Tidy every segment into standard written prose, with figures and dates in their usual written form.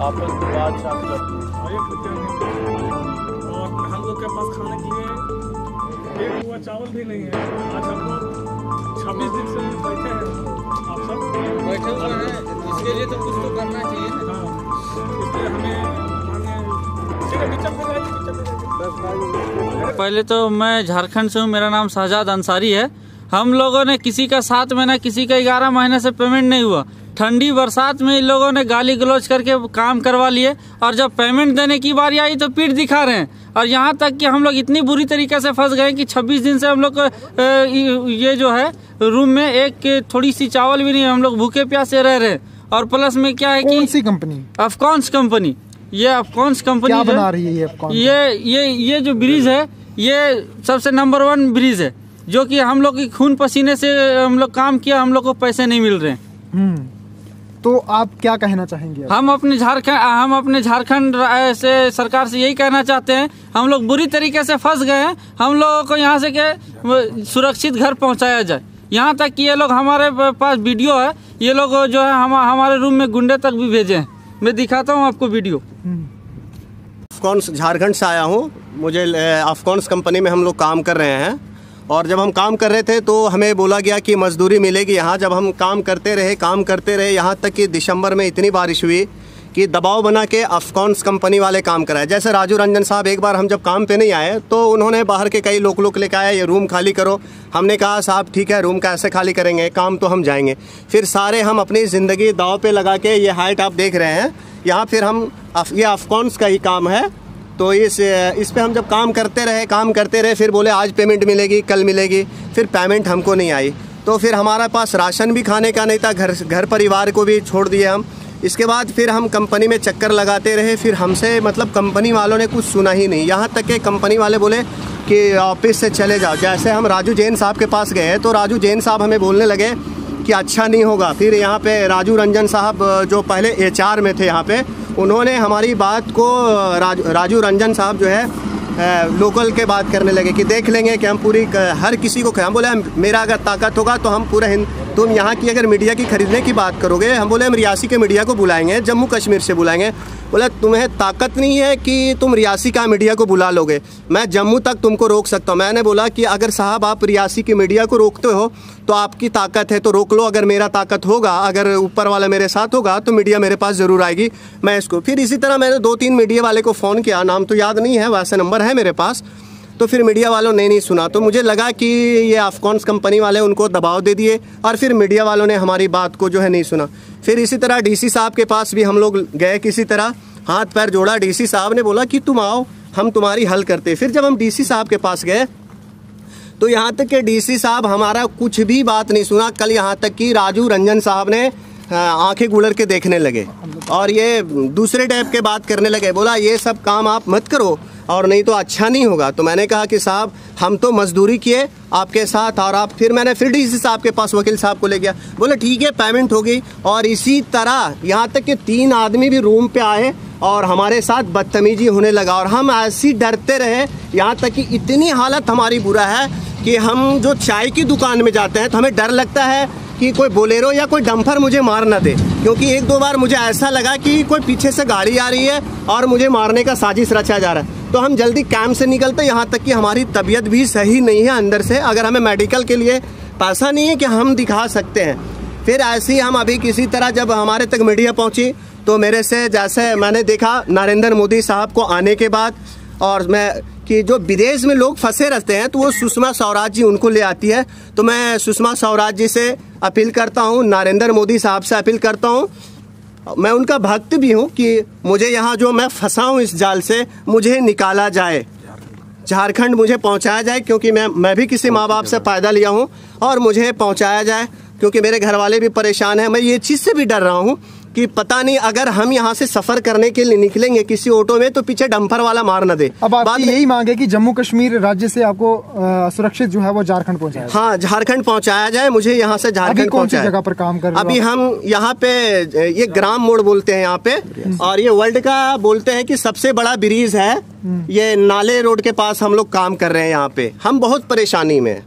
आपस में बात चात करते हैं। और हम लोग के पास खाने के लिए एक हुआ चावल भी नहीं है। आज हम लोग 26 दिन से बैठे हैं, आप सब बैठे हुए हैं, इसके लिए तो कुछ तो करना चाहिए। हाँ, इसलिए हमें पहले तो मैं झारखंड से हूँ, मेरा नाम शहजाद अंसारी है। हम लोगों ने किसी का 7 महीना, किसी का 11 महीने से पेमेंट नहीं हुआ। ठंडी बरसात में इन लोगों ने गाली गलौज करके काम करवा लिए और जब पेमेंट देने की बारी आई तो पीठ दिखा रहे हैं। और यहाँ तक कि हम लोग इतनी बुरी तरीके से फंस गए कि 26 दिन से हम लोग ये जो है रूम में एक थोड़ी सी चावल भी नहीं है, हम लोग भूखे प्यासे रह रहे हैं। और प्लस में क्या है कि कौन सी कंपनी? अफकॉन्स कंपनी। ये अफकॉन्स कंपनी क्या बना रही है ये अफकॉन्स? ये जो ब्रिज है ये सबसे नंबर 1 ब्रिज है, जो कि हम लोग की खून पसीने से हम लोग काम किया, हम लोग को पैसे नहीं मिल रहे हैं। तो आप क्या कहना चाहेंगे? हम अपने झारखंड से सरकार से यही कहना चाहते हैं, हम लोग बुरी तरीके से फंस गए हैं, हम लोगों को यहाँ से के सुरक्षित घर पहुँचाया जाए। यहाँ तक कि ये लोग, हमारे पास वीडियो है, ये लोग जो है हमारे रूम में गुंडे तक भी भेजे हैं। मैं दिखाता हूँ आपको वीडियो। अफकॉन्स झारखंड से आया हूँ। मुझे अफकॉन्स कंपनी में हम लोग काम कर रहे हैं और जब हम काम कर रहे थे तो हमें बोला गया कि मजदूरी मिलेगी यहाँ। जब हम काम करते रहे यहाँ तक कि दिसंबर में इतनी बारिश हुई कि दबाव बना के अफकॉन्स कंपनी वाले काम कराए। जैसे राजू रंजन साहब, एक बार हम जब काम पे नहीं आए तो उन्होंने बाहर के कई लोग लेकर आए, ये रूम खाली करो। हमने कहा साहब ठीक है, रूम कैसे खाली करेंगे, काम तो हम जाएंगे। फिर सारे हम अपनी ज़िंदगी दाव पे लगा के, ये हाइट आप देख रहे हैं यहाँ, फिर हम ये अफकॉन्स का ही काम है। तो इस पे हम जब काम करते रहे, फिर बोले आज पेमेंट मिलेगी, कल मिलेगी। फिर पेमेंट हमको नहीं आई, तो फिर हमारे पास राशन भी खाने का नहीं था, घर परिवार को भी छोड़ दिए हम। इसके बाद फिर हम कंपनी में चक्कर लगाते रहे, फिर हमसे मतलब कंपनी वालों ने कुछ सुना ही नहीं। यहाँ तक कि कंपनी वाले बोले कि ऑफिस से चले जाओ। जैसे हम राजू जैन साहब के पास गए तो राजू जैन साहब हमें बोलने लगे कि अच्छा नहीं होगा। फिर यहाँ पे राजू रंजन साहब जो पहले HR में थे यहाँ पे, उन्होंने हमारी बात को राजू रंजन साहब जो है लोकल के बात करने लगे कि देख लेंगे कि हम पूरी हर किसी को। हम बोले मेरा अगर ताकत होगा तो हम पूरा तुम यहाँ की अगर मीडिया की खरीदने की बात करोगे, हम बोले हम रियासी के मीडिया को बुलाएंगे, जम्मू कश्मीर से बुलाएंगे। बोला तुम्हें ताकत नहीं है कि तुम रियासी का मीडिया को बुला लोगे, मैं जम्मू तक तुमको रोक सकता हूँ। मैंने बोला कि अगर साहब आप रियासी की मीडिया को रोकते हो तो आपकी ताकत है तो रोक लो, अगर मेरा ताकत होगा, अगर ऊपर वाला मेरे साथ होगा तो मीडिया मेरे पास ज़रूर आएगी, मैं इसको। फिर इसी तरह मैंने 2-3 मीडिया वाले को फ़ोन किया, नाम तो याद नहीं है, वैसे नंबर है मेरे पास। तो फिर मीडिया वालों ने नहीं सुना, तो मुझे लगा कि ये अफकॉन्स कंपनी वाले उनको दबाव दे दिए और फिर मीडिया वालों ने हमारी बात को जो है नहीं सुना। फिर इसी तरह DC साहब के पास भी हम लोग गए, किसी तरह हाथ पैर जोड़ा। DC साहब ने बोला कि तुम आओ, हम तुम्हारी हल करते। फिर जब हम DC साहब के पास गए तो यहाँ तक कि DC साहब हमारा कुछ भी बात नहीं सुना। कल यहाँ तक कि राजू रंजन साहब ने आंखें गुड़र के देखने लगे और ये दूसरे टाइप के बात करने लगे। बोला ये सब काम आप मत करो और नहीं तो अच्छा नहीं होगा। तो मैंने कहा कि साहब हम तो मजदूरी किए आपके साथ और आप। फिर मैंने फिर DC साहब के पास वकील साहब को ले गया, बोले ठीक है पेमेंट होगी। और इसी तरह यहाँ तक कि 3 आदमी भी रूम पे आए और हमारे साथ बदतमीजी होने लगा और हम ऐसी डरते रहे। यहाँ तक कि इतनी हालत हमारी बुरा है कि हम जो चाय की दुकान में जाते हैं तो हमें डर लगता है कि कोई बोलेरो या कोई डंपर मुझे मार ना दे, क्योंकि 1-2 बार मुझे ऐसा लगा कि कोई पीछे से गाड़ी आ रही है और मुझे मारने का साजिश रचा जा रहा है। तो हम जल्दी कैंप से निकलते, यहाँ तक कि हमारी तबीयत भी सही नहीं है अंदर से, अगर हमें मेडिकल के लिए पैसा नहीं है कि हम दिखा सकते हैं। फिर ऐसे ही हम अभी किसी तरह जब हमारे तक मीडिया पहुँची तो मेरे से जैसे मैंने देखा नरेंद्र मोदी साहब को आने के बाद, और मैं कि जो विदेश में लोग फंसे रहते हैं तो वो सुषमा स्वराज जी उनको ले आती है। तो मैं सुषमा स्वराज जी से अपील करता हूँ, नरेंद्र मोदी साहब से अपील करता हूँ, मैं उनका भक्त भी हूँ कि मुझे यहाँ जो मैं फंसा हूँ इस जाल से, मुझे निकाला जाए, झारखंड मुझे पहुँचाया जाए, क्योंकि मैं भी किसी माँ बाप से पैदा लिया हूँ और मुझे पहुँचाया जाए, क्योंकि मेरे घर वाले भी परेशान हैं। मैं ये चीज़ से भी डर रहा हूँ कि पता नहीं अगर हम यहाँ से सफ़र करने के लिए निकलेंगे किसी ऑटो में तो पीछे डंपर वाला मार न दे। अब आपकी यही मांग है कि जम्मू कश्मीर राज्य से आपको सुरक्षित जो है वो झारखंड पहुँचाया? हाँ, झारखंड पहुँचाया जाए, मुझे यहाँ से झारखंड पहुँचाया। जगह पर काम कर रहे अभी हम यहाँ पे ये ग्राम मोड़ बोलते हैं यहाँ पे, और ये वर्ल्ड का बोलते हैं कि सबसे बड़ा ब्रिज है, ये नाले रोड के पास हम लोग काम कर रहे हैं। यहाँ पे हम बहुत परेशानी में।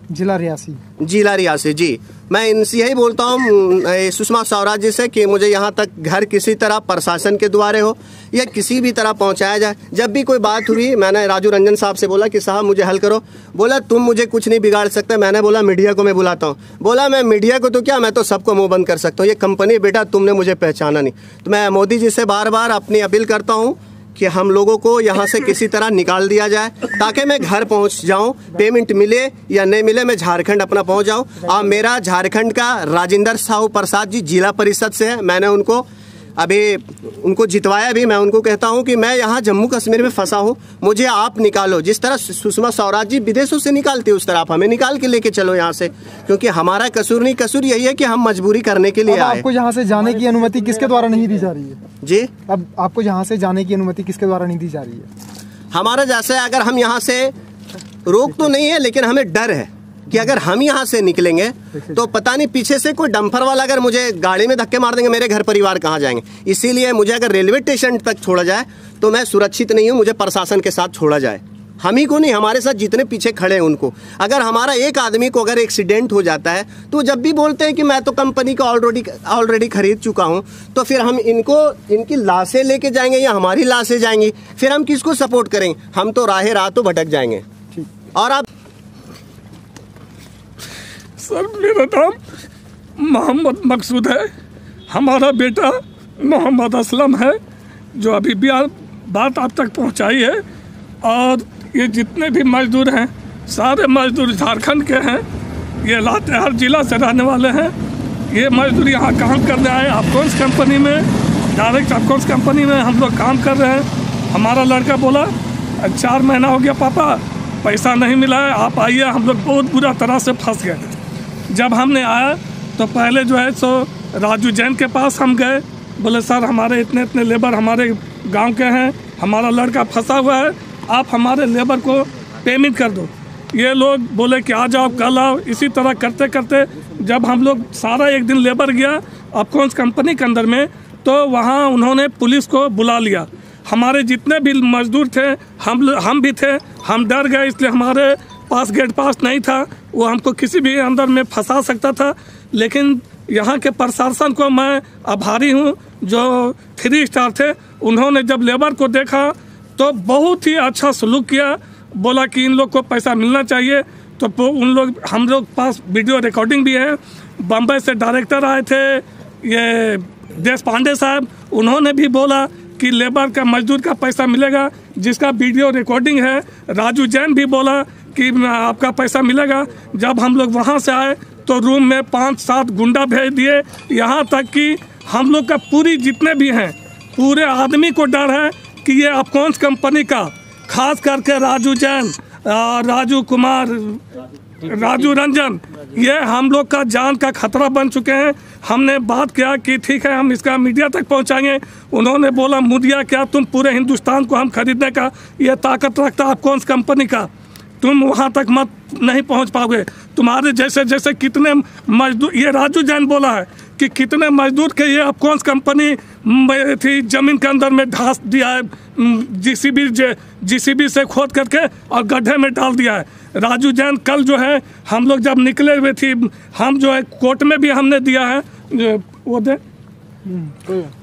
जिला रियासी। जिला रियासी जी। मैं इनसे यही बोलता हूँ सुषमा स्वराज जी से कि मुझे यहाँ तक घर किसी तरह प्रशासन के द्वारे हो या किसी भी तरह पहुँचाया जाए। जब भी कोई बात हुई मैंने राजू रंजन साहब से बोला कि साहब मुझे हल करो। बोला तुम मुझे कुछ नहीं बिगाड़ सकते। मैंने बोला मीडिया को मैं बुलाता हूँ। बोला मैं मीडिया को तो क्या, मैं तो सबको मुँह बंद कर सकता हूँ। ये कंपनी बेटा तुमने मुझे पहचाना नहीं। तो मैं मोदी जी से बार बार अपनी अपील करता हूँ कि हम लोगों को यहाँ से किसी तरह निकाल दिया जाए ताकि मैं घर पहुँच जाऊँ। पेमेंट मिले या नहीं मिले मैं झारखंड अपना पहुँच जाऊँ। और मेरा झारखंड का राजेंद्र साहू प्रसाद जी जिला परिषद से है। मैंने उनको जितवाया भी। मैं उनको कहता हूँ कि मैं यहाँ जम्मू कश्मीर में फंसा हूँ, मुझे आप निकालो। जिस तरह सुषमा स्वराज जी विदेशों से निकालती उस तरह आप हमें निकाल के लेके चलो यहाँ से, क्योंकि हमारा कसूर नहीं। कसूर यही है कि हम मजबूरी करने के लिए आए। आपको यहाँ से जाने की अनुमति किसके द्वारा नहीं दी जा रही है जी? अब आपको यहाँ से जाने की अनुमति किसके द्वारा नहीं दी जा रही है? हमारा जैसे अगर हम यहाँ से रोक तो नहीं है, लेकिन हमें डर है कि अगर हम यहाँ से निकलेंगे तो पता नहीं पीछे से कोई डंपर वाला अगर मुझे गाड़ी में धक्के मार देंगे, मेरे घर परिवार कहाँ जाएंगे। इसीलिए मुझे अगर रेलवे स्टेशन तक छोड़ा जाए तो मैं सुरक्षित नहीं हूँ। मुझे प्रशासन के साथ छोड़ा जाए, हम ही को नहीं, हमारे साथ जितने पीछे खड़े हैं उनको। अगर हमारा एक आदमी को अगर एक्सीडेंट हो जाता है तो जब भी बोलते हैं कि मैं तो कंपनी का ऑलरेडी खरीद चुका हूँ, तो फिर हम इनकी लाशें लेके जाएंगे या हमारी लाशें जाएंगी, फिर हम किसको सपोर्ट करेंगे? हम तो राह तो भटक जाएंगे। और आप सर मेरा नाम मोहम्मद मकसूद है, हमारा बेटा मोहम्मद असलम है जो अभी भी बात आप तक पहुंचाई है। और ये जितने भी मजदूर हैं सारे मजदूर झारखंड के हैं। ये लातेहार जिला से रहने वाले हैं। ये मजदूर यहाँ काम करने आए अफकॉन्स कंपनी में, डायरेक्ट अफकॉन्स कंपनी में हम लोग काम कर रहे हैं। हमारा लड़का बोला 4 महीना हो गया पापा पैसा नहीं मिला है, आप आइए। हम लोग बहुत बुरा तरह से फंस गए। जब हमने आया तो पहले जो है सो राजू जैन के पास हम गए। बोले सर हमारे इतने लेबर हमारे गांव के हैं, हमारा लड़का फंसा हुआ है, आप हमारे लेबर को पेमेंट कर दो। ये लोग बोले कि आ जाओ कल आओ। इसी तरह करते करते जब हम लोग सारा एक दिन लेबर गया अफकॉन्स कंपनी के अंदर में, तो वहाँ उन्होंने पुलिस को बुला लिया। हमारे जितने भी मजदूर थे हम भी थे, हम डर गए। इसलिए हमारे पास गेट पास नहीं था, वो हमको किसी भी अंदर में फंसा सकता था। लेकिन यहाँ के प्रशासन को मैं आभारी हूँ जो 3 स्टार थे। उन्होंने जब लेबर को देखा तो बहुत ही अच्छा सलूक किया। बोला कि इन लोग को पैसा मिलना चाहिए। तो हम लोग पास वीडियो रिकॉर्डिंग भी है। बम्बई से डायरेक्टर आए थे, ये देश पांडे साहब, उन्होंने भी बोला कि लेबर का मजदूर का पैसा मिलेगा, जिसका वीडियो रिकॉर्डिंग है। राजू जैन भी बोला कि आपका पैसा मिलेगा। जब हम लोग वहाँ से आए तो रूम में 5-7 गुंडा भेज दिए। यहाँ तक कि हम लोग का पूरी जितने भी हैं पूरे आदमी को डर है कि ये अफकॉन्स कंपनी का, खास करके राजू जैन, राजू कुमार, राजू रंजन, ये हम लोग का जान का खतरा बन चुके हैं। हमने बात किया कि ठीक है हम इसका मीडिया तक पहुंचाएंगे। उन्होंने बोला मीडिया क्या, तुम पूरे हिंदुस्तान को हम खरीदने का ये ताकत रखता अफकॉन्स कंपनी का, तुम वहाँ तक मत नहीं पहुँच पाओगे। तुम्हारे जैसे कितने मजदूर, ये राजू जैन बोला है कि कितने मजदूर के ये अफकॉन्स कंपनी थी जमीन के अंदर में ढांस दिया है, जीसीबी से खोद करके और गड्ढे में डाल दिया है। राजू जैन कल जो है हम लोग जब निकले हुए थे, हम जो है कोर्ट में भी हमने दिया है, वो दे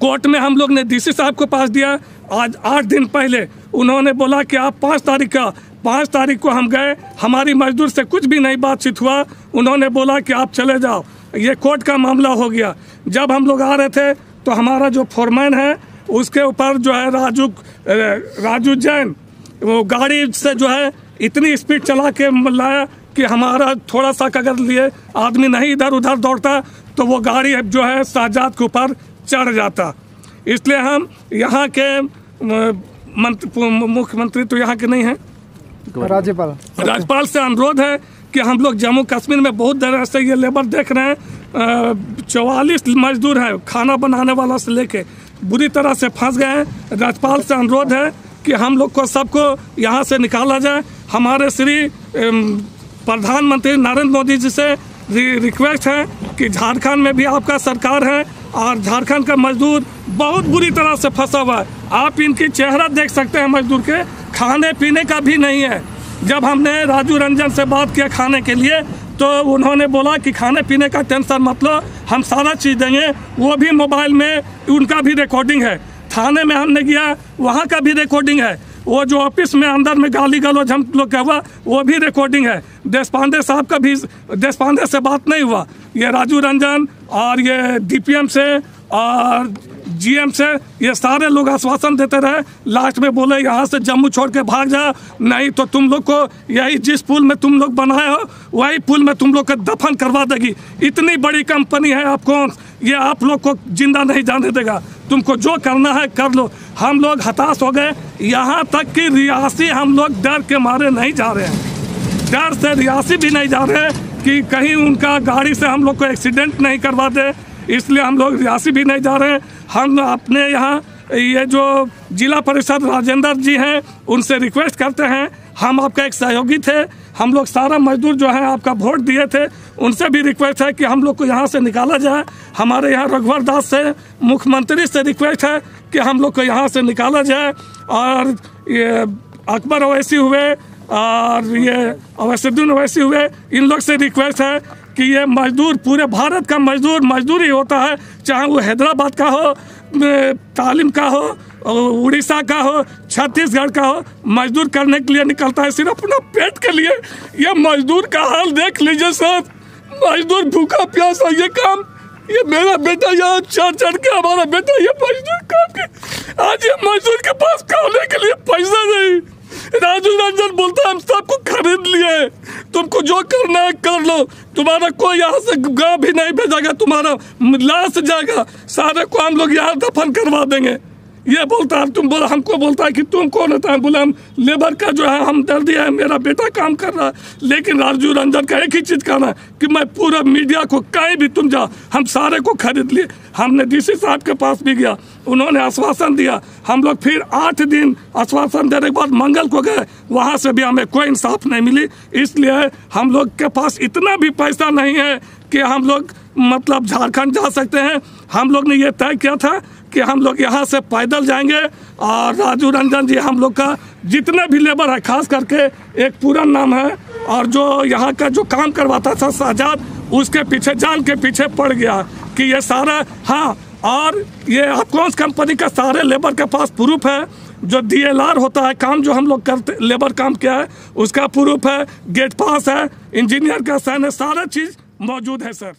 कोर्ट में हम लोग ने डीसी साहब को पास दिया। आज 8 दिन पहले उन्होंने बोला कि आप 5 तारीख को हम गए, हमारी मजदूर से कुछ भी नहीं बातचीत हुआ। उन्होंने बोला कि आप चले जाओ, ये कोर्ट का मामला हो गया। जब हम लोग आ रहे थे तो हमारा जो फोरमैन है उसके ऊपर जो है राजू जैन वो गाड़ी से जो है इतनी स्पीड चला के लाया कि हमारा थोड़ा सा अगर लिए आदमी नहीं इधर उधर दौड़ता तो वो गाड़ी जो है शहजाद के ऊपर चढ़ जाता। इसलिए हम यहाँ के मुख्यमंत्री तो यहाँ के नहीं हैं, राज्यपाल से अनुरोध है कि हम लोग जम्मू कश्मीर में बहुत देर से ये लेबर देख रहे हैं। 44 मजदूर हैं, खाना बनाने वाला से लेके बुरी तरह से फंस गए हैं। राज्यपाल से अनुरोध है कि हम लोग को सबको यहाँ से निकाला जाए। हमारे श्री प्रधानमंत्री नरेंद्र मोदी जी से रिक्वेस्ट है कि झारखंड में भी आपका सरकार है और झारखंड का मजदूर बहुत बुरी तरह से फंसा हुआ है। आप इनकी चेहरा देख सकते हैं, मजदूर के खाने पीने का भी नहीं है। जब हमने राजू रंजन से बात किया खाने के लिए तो उन्होंने बोला कि खाने पीने का टेंशन मत लो, हम सारा चीज़ देंगे। वो भी मोबाइल में उनका भी रिकॉर्डिंग है। थाने में हमने गया, वहाँ का भी रिकॉर्डिंग है। वो जो ऑफिस में अंदर में गाली गलौज हम लोग का हुआ वो भी रिकॉर्डिंग है। देशपांडे साहब का भी, देशपांडे से बात नहीं हुआ, ये राजू रंजन और ये डीपीएम से और जीएम से ये सारे लोग आश्वासन देते रहे। लास्ट में बोले यहाँ से जम्मू छोड़ के भाग जा, नहीं तो तुम लोग को यही जिस पुल में तुम लोग बनाए हो वही पुल में तुम लोग को दफन करवा देगी। इतनी बड़ी कंपनी है आपको, ये आप लोग को जिंदा नहीं जाने देगा। तुमको जो करना है कर लो। हम लोग हताश हो गए, यहाँ तक कि रियासी हम लोग डर के मारे नहीं जा रहे हैं। डर से रियासी भी नहीं जा रहे कि कहीं उनका गाड़ी से हम लोग को एक्सीडेंट नहीं करवा दे, इसलिए हम लोग रियासी भी नहीं जा रहे हैं। हम अपने यहाँ ये जो जिला परिषद राजेंद्र जी हैं उनसे रिक्वेस्ट करते हैं, हम आपका एक सहयोगी थे, हम लोग सारा मजदूर जो है आपका वोट दिए थे, उनसे भी रिक्वेस्ट है कि हम लोग को यहाँ से निकाला जाए। हमारे यहाँ रघुवर दास से, मुख्यमंत्री से रिक्वेस्ट है कि हम लोग को यहाँ से निकाला जाए। और ये अकबर ओवैसी हुए और ये अवैसुद्दीन ओवैसी हुए, इन लोग से रिक्वेस्ट है कि ये मजदूर, पूरे भारत का मजदूर ही होता है, चाहे वो हैदराबाद का हो, तालीम का हो, उड़ीसा का हो, छत्तीसगढ़ का हो, मजदूर करने के लिए निकलता है सिर्फ अपना पेट के लिए। ये मजदूर का हाल देख लीजिए सर, मजदूर भूखा प्यासा ये काम, ये मेरा बेटा यहाँ चढ़ के, हमारा बेटा ये मजदूर काम के, आज ये मजदूर के पास खाने के लिए पैसा नहीं। राजू रंजन बोलता है हम सबको खरीद लिए, तुमको जो करना है कर लो, तुम्हारा कोई यहाँ से गाँव भी नहीं भेजेगा, तुम्हारा लाश जाएगा, सारे को हम लोग यहाँ दफन करवा देंगे। ये बोलता है, तुम बोला, हमको बोलता है कि तुम कौन होता है, बोला हम लेबर का जो है हम दर्दी है, मेरा बेटा काम कर रहा है। लेकिन राजू रंजन का एक ही चीज़ कहना है कि मैं पूरा मीडिया को कहीं भी तुम जाओ, हम सारे को खरीद लिए। हमने डीसी साहब के पास भी गया, उन्होंने आश्वासन दिया। हम लोग फिर 8 दिन आश्वासन देने के बाद मंगल को गए, वहाँ से भी हमें कोई इंसाफ नहीं मिली। इसलिए हम लोग के पास इतना भी पैसा नहीं है कि हम लोग मतलब झारखंड जा सकते हैं। हम लोग ने ये तय किया था कि हम लोग यहाँ से पैदल जाएंगे। और राजू रंजन जी हम लोग का जितने भी लेबर है, खास करके एक पूरा नाम है और जो यहाँ का जो काम करवाता था शहजाद, उसके पीछे, जान के पीछे पड़ गया कि ये सारा, हाँ, और ये अफकॉन्स कंपनी का सारे लेबर के पास प्रूफ है। जो DLR होता है, काम जो हम लोग करते, लेबर काम किया है उसका प्रूफ है, गेट पास है, इंजीनियर का साइन है, सारा चीज़ मौजूद है सर।